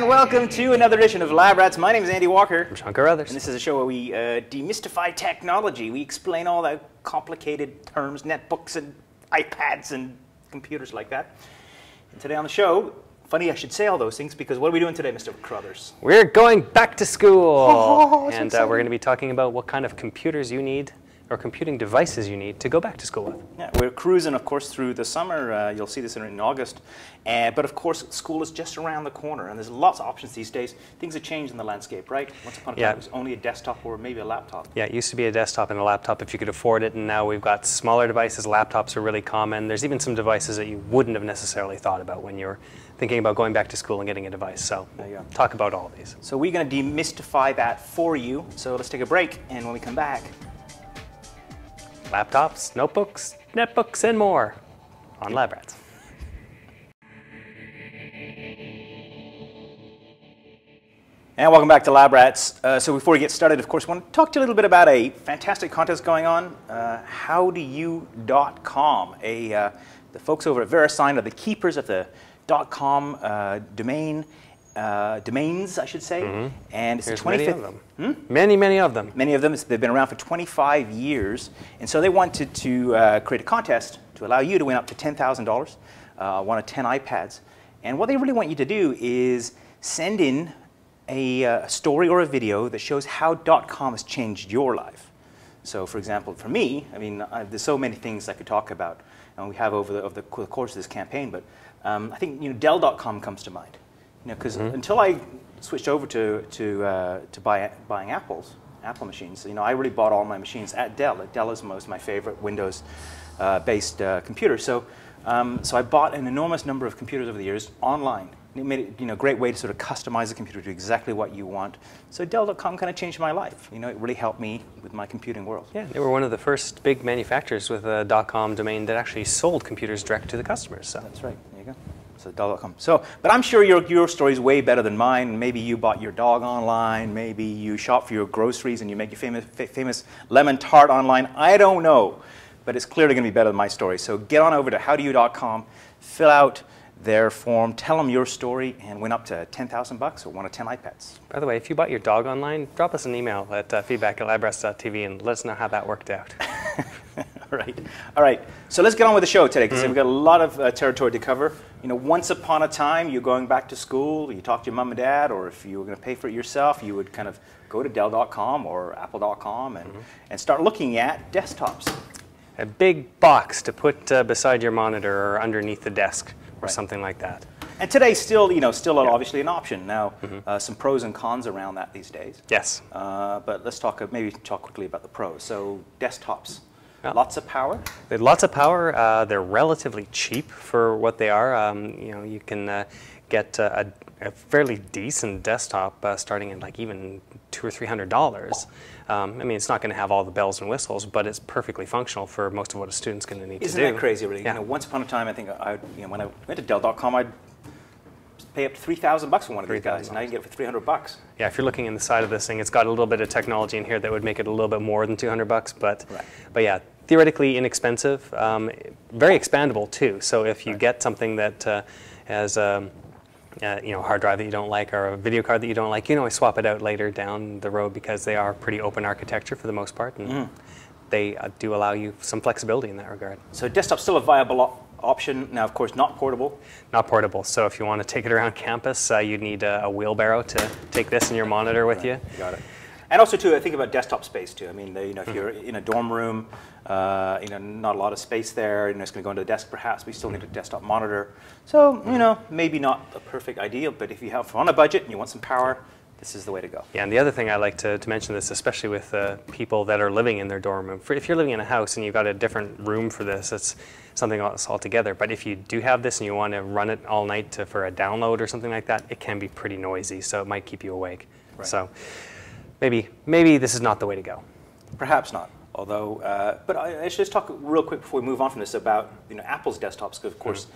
welcome to another edition of Lab Rats. My name is Andy Walker. I'm Sean Carruthers. And this is a show where we demystify technology. We explain all the complicated terms, netbooks and iPads and computers like that. And today on the show, funny I should say all those things, because what are we doing today, Mr. Carruthers? We're going back to school. And we're going to be talking about what kind of computers you need, or computing devices you need to go back to school with. Yeah, we're cruising, of course, through the summer. You'll see this in August. But of course, school is just around the corner, and there's lots of options these days. Things have changed in the landscape, right? Once upon a time, it was only a desktop or maybe a laptop. Yeah, it used to be a desktop and a laptop if you could afford it, and now we've got smaller devices. Laptops are really common. There's even some devices that you wouldn't have necessarily thought about when you're thinking about going back to school and getting a device. So there you go. Talk about all of these. So we're going to demystify that for you. So let's take a break, and when we come back, laptops, notebooks, netbooks, and more on Lab Rats. And welcome back to Lab Rats. So before we get started, of course, I want to talk to you a little bit about a fantastic contest going on, howdoyou.com. The folks over at VeriSign are the keepers of the .com domains, I should say. Mm-hmm. And it's There's the 25th. Many of them. Many of them. Many of them. They've been around for 25 years. And so they wanted to create a contest to allow you to win up to $10,000, one of 10 iPads. And what they really want you to do is send in a story or a video that shows how .com has changed your life. So for example, for me, I mean, there's so many things I could talk about, and we have over the course of this campaign, but I think Dell.com comes to mind. Because until I switched over to buying Apple machines, I really bought all my machines at Dell. Dell is my favorite Windows-based computer. So I bought an enormous number of computers over the years online. It made it a great way to sort of customize the computer to exactly what you want. So Dell.com kind of changed my life. It really helped me with my computing world. Yeah, they were one of the first big manufacturers with a .com domain that actually sold computers direct to the customers. So. That's right. There you go. So Dell.com. But I'm sure your story is way better than mine. Maybe you bought your dog online. Maybe you shop for your groceries and you make your famous lemon tart online. I don't know, but it's clearly going to be better than my story. So get on over to howdoyou.com, fill out their form, tell them your story, and win up to $10,000 or one of 10 iPads. By the way, if you bought your dog online, drop us an email at feedback@labrats.tv and let us know how that worked out. All right. So let's get on with the show today, because we've got a lot of territory to cover. Once upon a time, you're going back to school, you talk to your mom and dad, or if you were going to pay for it yourself, you would kind of go to Dell.com or Apple.com and start looking at desktops. A big box to put beside your monitor or underneath the desk. Or something like that. And today, still obviously an option. Now, some pros and cons around that these days. Yes. But let's maybe talk quickly about the pros. So desktops, lots of power. They have lots of power. They're relatively cheap for what they are. You can get a fairly decent desktop starting at like even $200 or $300. I mean, it's not going to have all the bells and whistles, but it's perfectly functional for most of what a student's going to need to do. Isn't that crazy, really? Yeah. Once upon a time, I think when I went to Dell.com, I'd pay up to $3,000 for one of these guys. Now you can get it for $300. Yeah, if you're looking in the side of this thing, it's got a little bit of technology in here that would make it a little bit more than $200. But yeah, theoretically inexpensive, very expandable too. So if you get something that has a hard drive that you don't like or a video card that you don't like, you can always swap it out later down the road, because they are pretty open architecture for the most part, and they do allow you some flexibility in that regard. So desktop's still a viable option. Now, of course, not portable. Not portable. So if you want to take it around campus, you need a wheelbarrow to take this and your monitor with you. Got it. And also, too, I think about desktop space, too. I mean, if you're in a dorm room, not a lot of space there, it's going to go into the desk perhaps, but you still need a desktop monitor. So, maybe not the perfect ideal, but if you have on a budget and you want some power, this is the way to go. Yeah, and the other thing I like to mention this, especially with people that are living in their dorm room. If you're living in a house and you've got a different room for this, it's something else altogether. But if you do have this and you want to run it all night for a download or something like that, it can be pretty noisy, so it might keep you awake. Right. So maybe this is not the way to go. Perhaps not. Although, but I should just talk real quick before we move on from this about Apple's desktops, because of course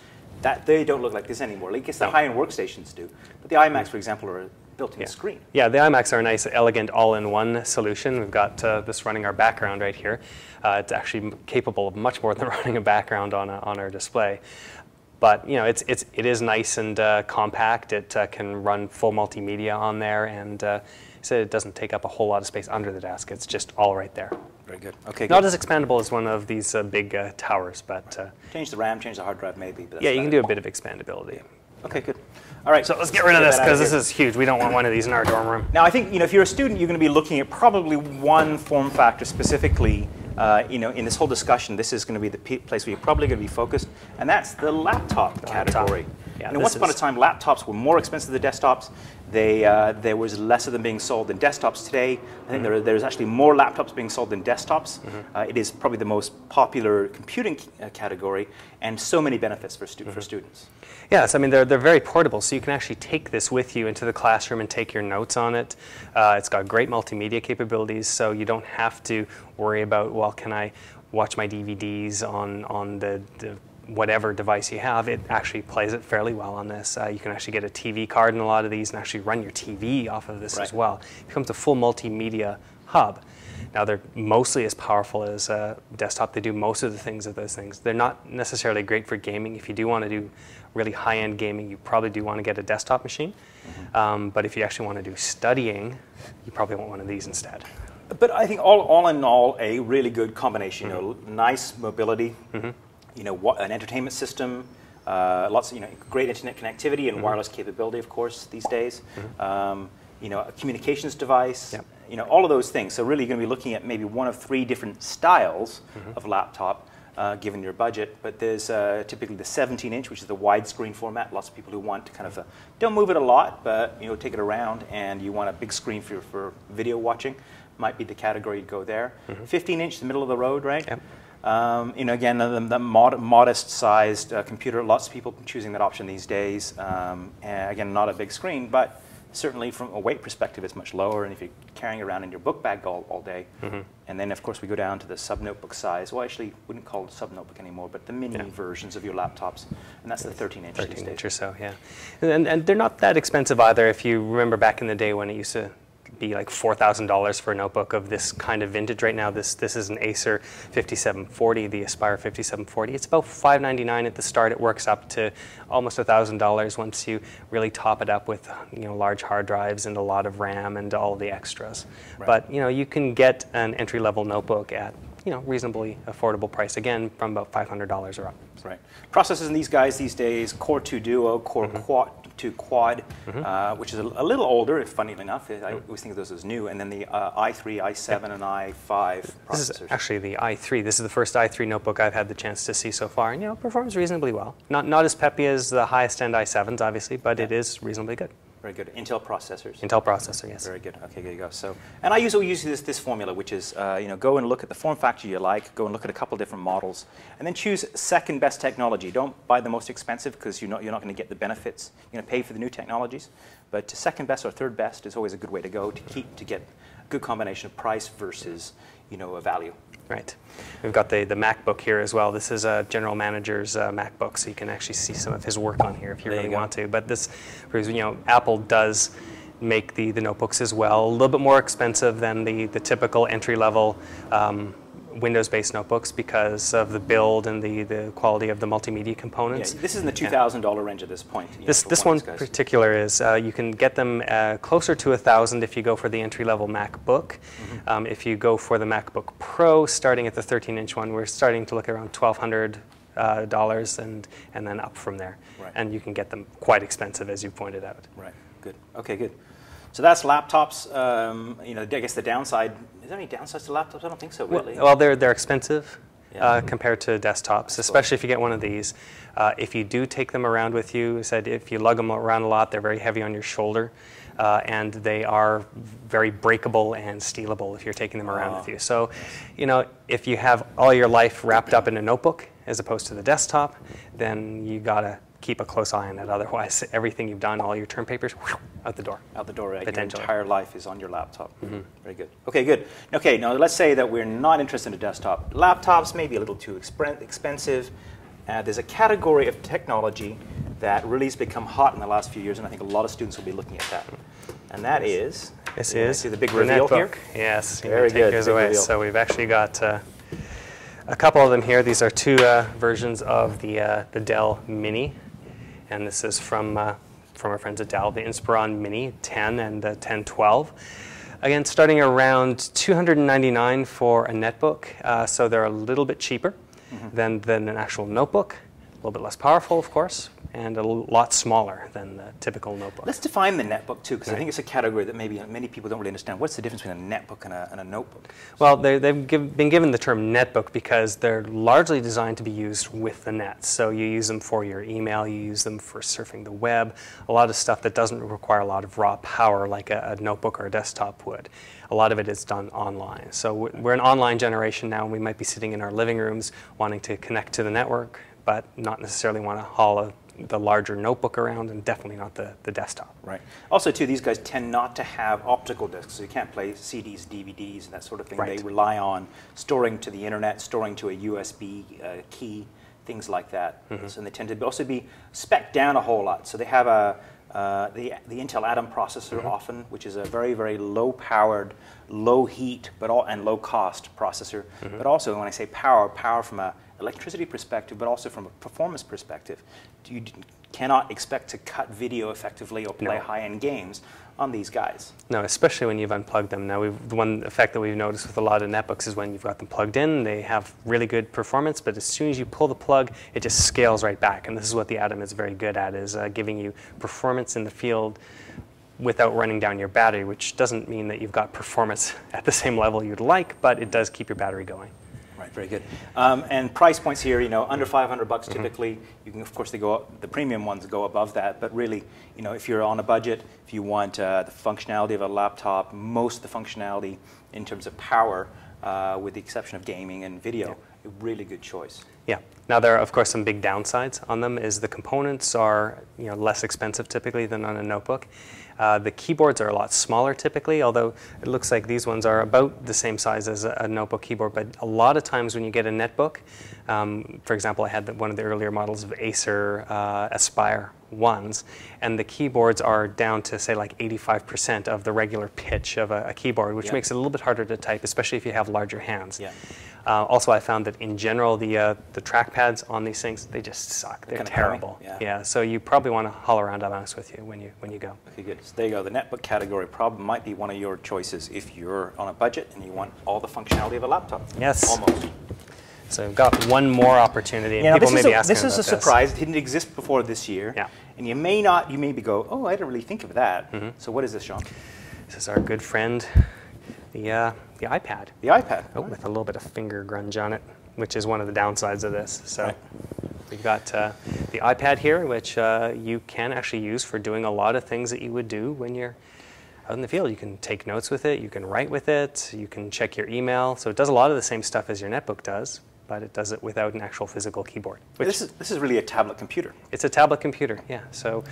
that they don't look like this anymore. I guess the high-end workstations do, but the iMacs, for example, are built-in screen. Yeah, the iMacs are a nice, elegant, all-in-one solution. We've got this running our background right here. It's actually capable of much more than running a background on our display. But you know, it is nice and compact. It can run full multimedia on there, and so it doesn't take up a whole lot of space under the desk. It's just all right there. Very good. Okay. Not good. as expandable as one of these big towers, but Change the RAM, change the hard drive, maybe. But yeah, you can do a bit of expandability. Okay, good. All right, So let's get rid of this because this is huge. We don't want one of these in our dorm room. Now, I think if you're a student, you're going to be looking at probably one form factor specifically. In this whole discussion, this is going to be the place where you're probably going to be focused, and that's the laptop category. Yeah, once upon a time, laptops were more expensive than desktops. There was less of them being sold than desktops. Today, I think there's actually more laptops being sold than desktops. It is probably the most popular computing category, and so many benefits for students. Yes, I mean, they're very portable, so you can actually take this with you into the classroom and take your notes on it. It's got great multimedia capabilities, so you don't have to worry about, well, can I watch my DVDs on the whatever device you have. It actually plays it fairly well on this. You can actually get a TV card in a lot of these and actually run your TV off of this as well. It becomes a full multimedia hub. Now, they're mostly as powerful as a desktop. They do most of the things of those things. They're not necessarily great for gaming. If you do want to do really high-end gaming, you probably do want to get a desktop machine. But if you actually want to do studying, you probably want one of these instead. But I think all in all, a really good combination. Nice mobility, an entertainment system, lots of great internet connectivity and wireless capability, of course, these days. A communications device. All of those things. So really, you're going to be looking at maybe one of 3 different styles of laptop, given your budget. But there's typically the 17-inch, which is the widescreen format. Lots of people who want to kind of don't move it a lot, but take it around, and you want a big screen for video watching. Might be the category you'd go there. 15-inch, the middle of the road, right? Yep. Again, the modest-sized computer. Lots of people choosing that option these days. And again, not a big screen, but certainly from a weight perspective, it's much lower. And if you're carrying it around in your book bag all day, and then of course we go down to the sub-notebook size. Well, actually, wouldn't call it sub-notebook anymore, but the mini versions of your laptops, and that's the 13-inch. 13-inch or so, yeah. And they're not that expensive either. If you remember back in the day when it used to be like $4,000 for a notebook of this kind of vintage. Right now, this is an Acer 5740, the Aspire 5740. It's about $599 at the start. It works up to almost $1,000 once you really top it up with large hard drives and a lot of RAM and all the extras. Right. But you can get an entry-level notebook at reasonably affordable price, again, from about $500 or up. Right. Processors in these guys these days, Core 2 Duo, Core 2 Quad, which is a little older, funnily enough. I always think of those as new. And then the i3, i7, and i5 processors. This is actually the i3. This is the first i3 notebook I've had the chance to see so far. And performs reasonably well. Not as peppy as the highest-end i7s, obviously, but it is reasonably good. Very good. Intel processors. Intel processor, yes. Very good. Okay, there you go. So, and I usually use this formula, which is go and look at the form factor you like, go and look at a couple different models, and then choose second best technology. Don't buy the most expensive because you're not going to get the benefits. You're going to pay for the new technologies, but second best or third best is always a good way to go to get a good combination of price versus a value. Right. We've got the MacBook here as well. This is a general manager's MacBook, so you can actually see some of his work on here if you really want to. But this, Apple does make the notebooks as well. A little bit more expensive than the typical entry-level Windows-based notebooks because of the build and the quality of the multimedia components. Yeah, this is in the $2,000 range at this point. This one in particular is, you can get them closer to $1,000 if you go for the entry-level MacBook. If you go for the MacBook Pro, starting at the 13-inch one, we're starting to look around $1,200 and then up from there. Right. And you can get them quite expensive, as you pointed out. Right, good. Okay, good. So that's laptops. I guess the downside, is there any downsides to laptops? I don't think so, really. Well, they're expensive compared to desktops, especially if you get one of these. If you do take them around with you, if you lug them around a lot, they're very heavy on your shoulder. And they are very breakable and stealable if you're taking them around with you. So, if you have all your life wrapped up in a notebook as opposed to the desktop, then you gotta keep a close eye on it. Otherwise, everything you've done, all your term papers, out the door. Out the door, right? Your entire life is on your laptop. Very good. Okay, good. Okay, now let's say that we're not interested in a desktop. Laptops may be a little too expensive. There's a category of technology that really has become hot in the last few years, and I think a lot of students will be looking at that. And that is... This is the big reveal Netbook. here? Yes. Very good. Away. So we've actually got a couple of them here. These are two versions of the Dell Mini, and this is from our friends at Dell, the Inspiron Mini 10 and the 1012. Again, starting around $299 for a netbook, so they're a little bit cheaper than an actual notebook. A little bit less powerful, of course, and a lot smaller than the typical notebook. Let's define the netbook too, because I think it's a category that maybe many people don't really understand. What's the difference between a netbook and a notebook? Well, they've been given the term netbook because they're largely designed to be used with the net. So you use them for your email, you use them for surfing the web, a lot of stuff that doesn't require a lot of raw power like a notebook or a desktop would. A lot of it is done online. So we're an online generation now, and we might be sitting in our living rooms wanting to connect to the network, but not necessarily want to haul the larger notebook around, and definitely not the desktop. Right. Also, too, these guys tend not to have optical discs, so you can't play CDs, DVDs, and that sort of thing. Right. They rely on storing to the internet, storing to a USB key, things like that. So they tend to also be spec'd down a whole lot. So they have the Intel Atom processor often, which is a very, very low-powered, low-heat, and low-cost processor. But also, when I say power from a electricity perspective, but also from a performance perspective. You cannot expect to cut video effectively or play high-end games on these guys. No, especially when you've unplugged them. Now, the one effect that we've noticed with a lot of netbooks is when you've got them plugged in, they have really good performance, but as soon as you pull the plug, it just scales right back. And this is what the Atom is very good at, is giving you performance in the field without running down your battery, which doesn't mean that you've got performance at the same level you'd like, but it does keep your battery going. Right, very good. And price points here, under $500 typically. You can, of course, the premium ones go above that. But really, if you're on a budget, if you want the functionality of a laptop, most of the functionality in terms of power, with the exception of gaming and video, a really good choice. Yeah. Now there are, of course, some big downsides on them. Is the components are less expensive typically than on a notebook. The keyboards are a lot smaller typically, although it looks like these ones are about the same size as a notebook keyboard. But a lot of times when you get a netbook, for example, I had one of the earlier models of Acer Aspire ones, and the keyboards are down to, say, like 85% of the regular pitch of a keyboard, which makes it a little bit harder to type, especially if you have larger hands. Yeah. Also, I found that in general, the trackpads on these things, they just suck. They're terrible. Yeah. So you probably want to haul around a mouse with you when you go. Okay, good. So there you go. The netbook category probably might be one of your choices if you're on a budget and you want all the functionality of a laptop. Yes. Almost. So we've got one more opportunity. And people may be asking about this is a surprise. It didn't exist before this year. Yeah. And you may go, oh, I didn't really think of that. So what is this, Sean? This is our good friend, the iPad. The iPad. Oh, with a little bit of finger grunge on it, which is one of the downsides of this. So we've got the iPad here, which you can actually use for doing a lot of things that you would do when you're out in the field. You can take notes with it, you can write with it, you can check your email. So it does a lot of the same stuff as your netbook does, but it does it without an actual physical keyboard. This is really a tablet computer. It's a tablet computer, yeah. So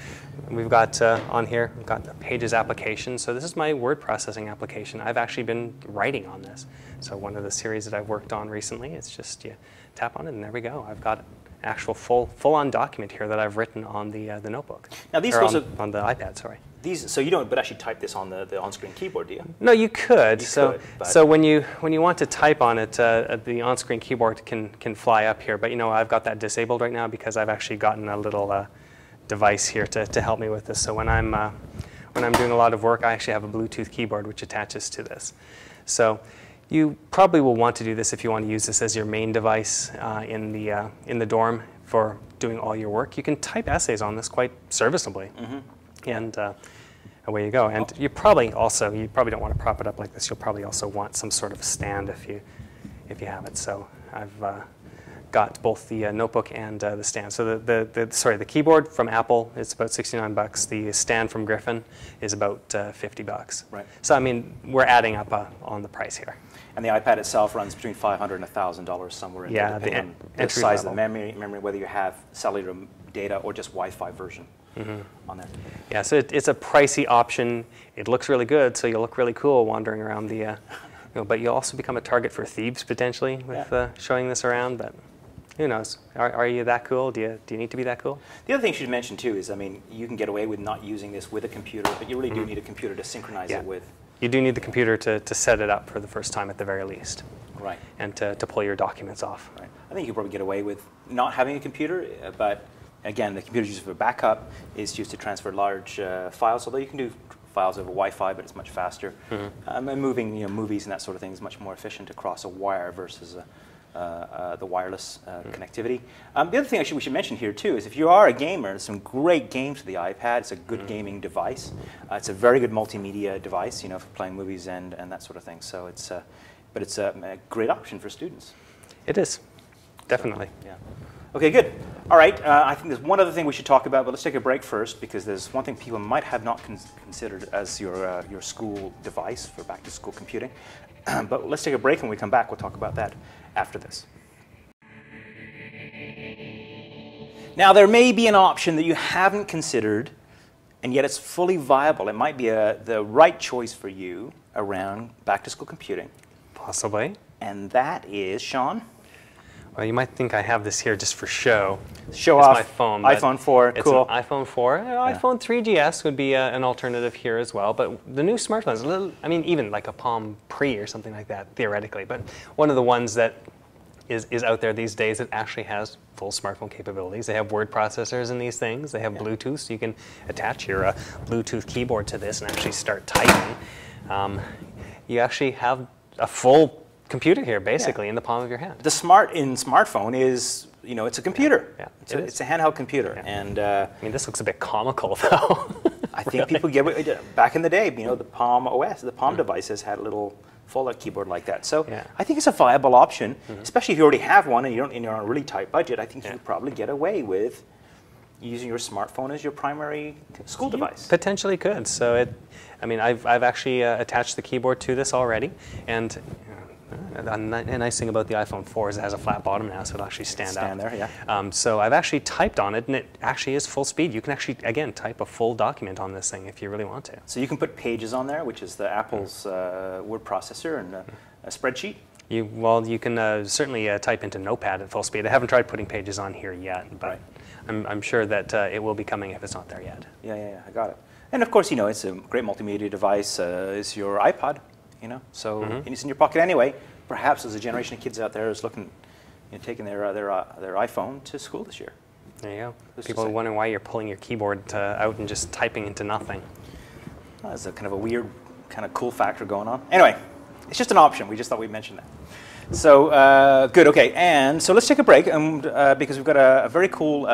we've got on here, we've got the Pages application. So this is my word processing application. I've actually been writing on this. So one of the series that I've worked on recently, it's just you tap on it and there we go. I've got an actual full-on document here that I've written on the notebook. Now these on the iPad, sorry. So you don't actually type this on the on-screen keyboard, do you? No, you could. So when you want to type on it, the on-screen keyboard can fly up here. But I've got that disabled right now because I've actually gotten a little device here to help me with this. So when I'm doing a lot of work, I actually have a Bluetooth keyboard which attaches to this. So you probably will want to do this if you want to use this as your main device in the dorm for doing all your work. You can type essays on this quite serviceably. And away you go. And you probably don't want to prop it up like this. You'll probably also want some sort of a stand if you have it. So I've got both the notebook and the stand. So the keyboard from Apple is about $69. The stand from Griffin is about $50. Right. So I mean, we're adding up on the price here. And the iPad itself runs between $500 and $1,000 somewhere in there, depending on the size of the memory, whether you have cellular data or just Wi-Fi version. On there. Yeah, so it's a pricey option. It looks really good, so you'll look really cool wandering around the, but you'll also become a target for thieves potentially with showing this around. But who knows? Are you that cool? Do you need to be that cool? The other thing you should mention too is, I mean, you can get away with not using this with a computer, but you really do need a computer to synchronize it with. you do need the computer to set it up for the first time at the very least. Right. And to pull your documents off. Right. I think you could probably get away with not having a computer, but again, the computer is used for backup, is used to transfer large files, although you can do files over Wi-Fi, but it's much faster. And moving movies and that sort of thing is much more efficient across a wire versus the wireless connectivity. The other thing we should mention here too is if you are a gamer, there's some great games for the iPad. It's a good gaming device. It's a very good multimedia device, for playing movies and that sort of thing. So it's but it's a great option for students. It is, definitely. So, yeah. Okay, good. All right, I think there's one other thing we should talk about, but let's take a break first because there's one thing people might have not considered as your school device for back-to-school computing. But let's take a break, and when we come back, we'll talk about that after this. Now, there may be an option that you haven't considered, and yet it's fully viable. It might be the right choice for you around back-to-school computing. Possibly. And that is, Sean? Well, you might think I have this here just for show. Show it's off my phone. iPhone 4, cool. It's an iPhone 4. iPhone 3GS would be an alternative here as well. But the new smartphones, even like a Palm Pre or something like that, theoretically. But one of the ones that is out there these days that actually has full smartphone capabilities. They have word processors in these things. They have Bluetooth, so you can attach your Bluetooth keyboard to this and actually start typing. You actually have a full computer here, basically, in the palm of your hand. The smartphone is, it's a computer. Yeah, it's a handheld computer. Yeah. And this looks a bit comical, though. I think people get back in the day. The Palm OS, the Palm devices had a little fold-out keyboard like that. So I think it's a viable option, especially if you already have one and you're on a really tight budget. I think you could probably get away with using your smartphone as your primary school device. Potentially could. So I've actually attached the keyboard to this already, and a nice thing about the iPhone 4 is it has a flat bottom now, so it'll actually stand up. There, yeah. So I've actually typed on it, and it actually is full speed. You can actually, again, type a full document on this thing if you really want to. So you can put Pages on there, which is the Apple's word processor, and a spreadsheet. You can certainly type into Notepad at full speed. I haven't tried putting Pages on here yet, but I'm sure that it will be coming if it's not there yet. Yeah, I got it. And of course, it's a great multimedia device. It's your iPod. So and it's in your pocket anyway. Perhaps there's a generation of kids out there who's looking, taking their iPhone to school this year. There you go. People are wondering why you're pulling your keyboard out and just typing into nothing. Well, there's a kind of a weird, kind of cool factor going on. Anyway, it's just an option. We just thought we'd mention that. So good. Okay, and so let's take a break, because we've got a very cool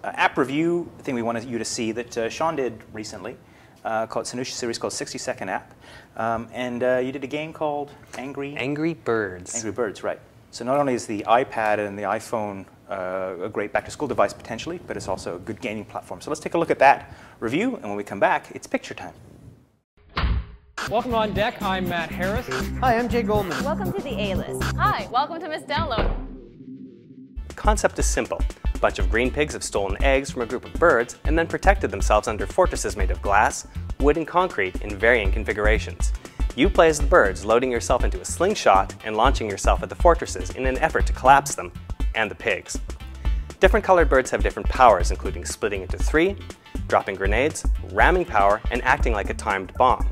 app review thing we wanted you to see that Sean did recently. It's a new series called 60-Second App. And you did a game called Angry Birds. Angry Birds, right. So not only is the iPad and the iPhone a great back-to-school device potentially, but it's also a good gaming platform. So let's take a look at that review, and when we come back, it's picture time. Welcome on deck. I'm Matt Harris. Hi, I'm Jay Goldman. Welcome to the A-List. Hi, welcome to Miss Download. The concept is simple. A bunch of green pigs have stolen eggs from a group of birds and then protected themselves under fortresses made of glass, wood, and concrete in varying configurations. You play as the birds, loading yourself into a slingshot and launching yourself at the fortresses in an effort to collapse them, and the pigs. Different colored birds have different powers, including splitting into 3, dropping grenades, ramming power, and acting like a timed bomb.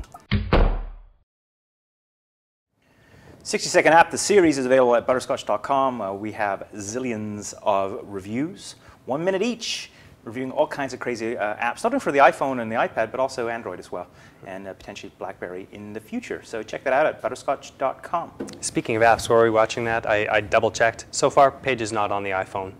60-Second App, the series is available at butterscotch.com. We have zillions of reviews, 1 minute each, reviewing all kinds of crazy apps, not only for the iPhone and the iPad, but also Android as well, and potentially BlackBerry in the future. So check that out at butterscotch.com. Speaking of apps, where are we watching that? I double-checked. So far, Pages not on the iPhone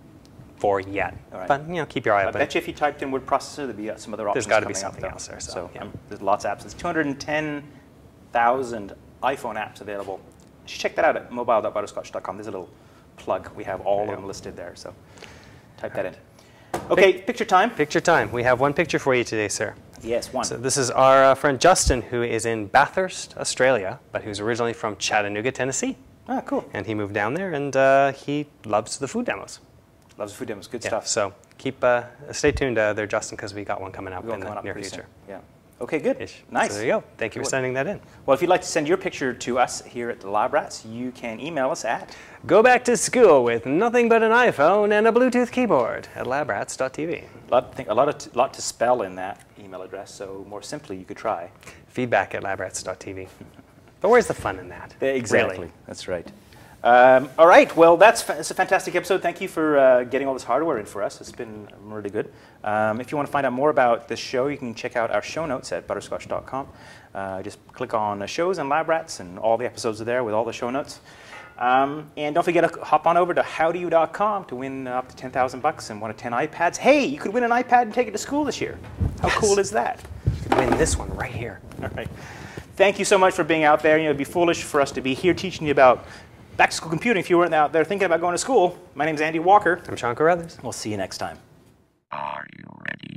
4 yet. Right. But, keep your eye open. I bet you if you typed in word processor, there'd be some other options. There's got to be coming something up, else there. So there's lots of apps. There's 210,000 iPhone apps available. You should check that out at mobile.butterscotch.com. There's a little plug. We have all of them listed there, so type that in. Okay, picture time. Picture time. We have one picture for you today, sir. Yes, one. So this is our friend Justin, who is in Bathurst, Australia, but who's originally from Chattanooga, Tennessee. Ah, cool. And he moved down there, and he loves the food demos. Loves the food demos. Good stuff. So keep stay tuned there, Justin, because we got one coming up in the near future. Yeah. Okay, good. Ish. Nice. So there you go. Thank you for sending that in. Well, if you'd like to send your picture to us here at the Lab Rats, you can email us at Go back to school with nothing but an iPhone and a Bluetooth keyboard at labrats.tv. a lot to spell in that email address, so more simply you could try. Feedback at labrats.tv. But where's the fun in that? Exactly. Really? That's right. All right. Well, it's a fantastic episode. Thank you for getting all this hardware in for us. It's been really good. If you want to find out more about this show, you can check out our show notes at butterscotch.com. Just click on shows and Lab Rats, and all the episodes are there with all the show notes. And don't forget to hop on over to howdoyou.com to win up to $10,000 and one of 10 iPads. Hey, you could win an iPad and take it to school this year. How cool is that? You could win this one right here. All right. Thank you so much for being out there. It'd be foolish for us to be here teaching you about back-to-school computing if you weren't out there thinking about going to school. My name's Andy Walker. I'm Sean Carruthers. We'll see you next time. Are you ready?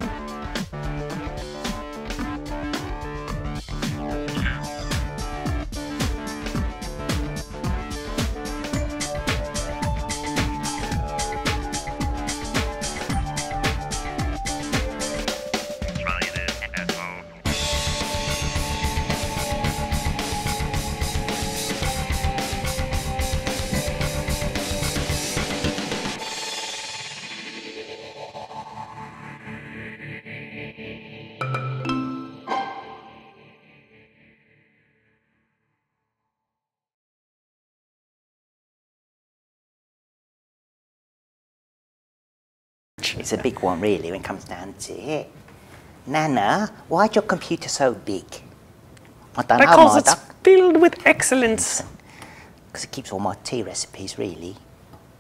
Try this at home. It's a big one, really, when it comes down to it. Nana, why's your computer so big? I don't know, Because my it's duck. filled with excellence. Because it keeps all my tea recipes, really.